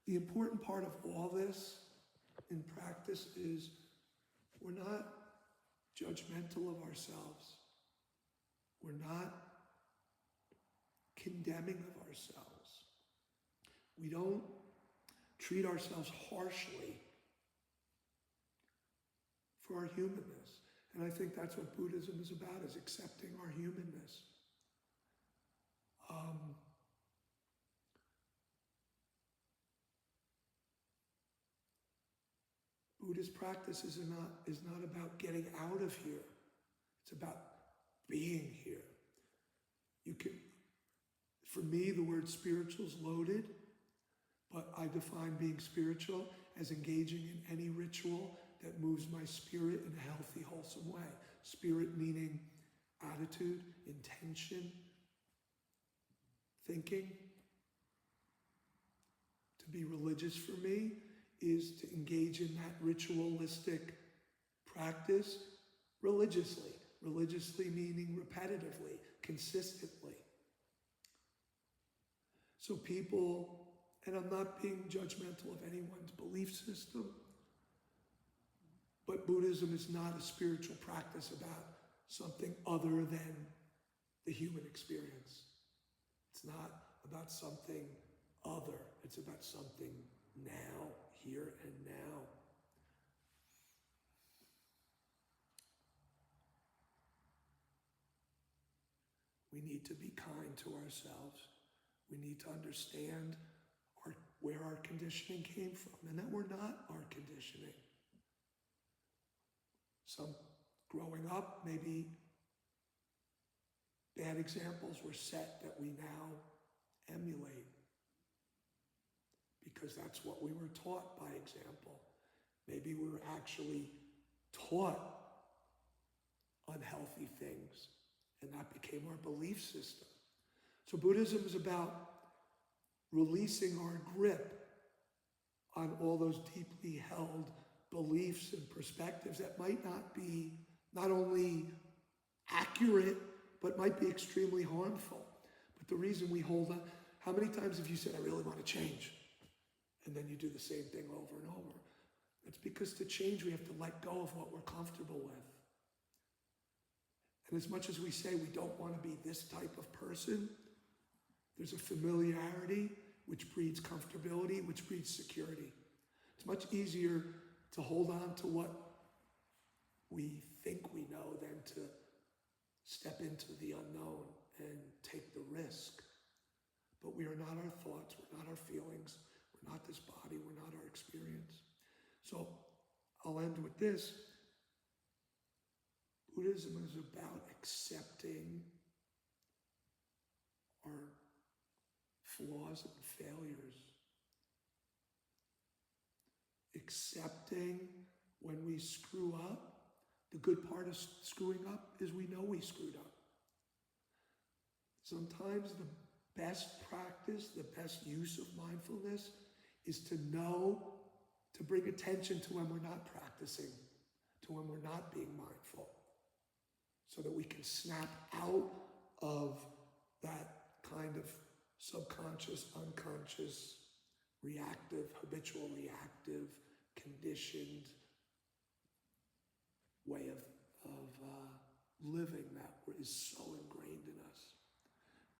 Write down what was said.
The important part of all this in practice is we're not judgmental of ourselves. We're not condemning of ourselves. We don't treat ourselves harshly for our humanness. And I think that's what Buddhism is about, is accepting our humanness. Buddhist practice is not about getting out of here. It's about being here. For me, the word spiritual is loaded, but I define being spiritual as engaging in any ritual that moves my spirit in a healthy, wholesome way. Spirit meaning attitude, intention, thinking. To be religious for me is to engage in that ritualistic practice religiously. Religiously meaning repetitively, consistently. So people, and I'm not being judgmental of anyone's belief system, but Buddhism is not a spiritual practice about something other than the human experience. It's not about something other. It's about something now, here and now. We need to be kind to ourselves. We need to understand where our conditioning came from, and that we're not our conditioning. Some growing up, maybe bad examples were set that we now emulate because that's what we were taught by example. Maybe we were actually taught unhealthy things, and that became our belief system. So Buddhism is about releasing our grip on all those deeply held beliefs and perspectives that might not be not only accurate, but might be extremely harmful. But the reason we hold on, how many times have you said, I really want to change? And then you do the same thing over and over. It's because to change, we have to let go of what we're comfortable with. And as much as we say we don't want to be this type of person, there's a familiarity which breeds comfortability, which breeds security. It's much easier to hold on to what we think we know than to step into the unknown and take the risk. But we are not our thoughts, we're not our feelings, we're not this body, we're not our experience. So I'll end with this. Buddhism is about accepting our flaws and failures. Accepting when we screw up. The good part of screwing up is we know we screwed up. Sometimes the best practice, the best use of mindfulness is to know, to bring attention to when we're not practicing, to when we're not being mindful, so that we can snap out of that kind of subconscious, unconscious, reactive, habitual reactive, conditioned way of living that is so ingrained.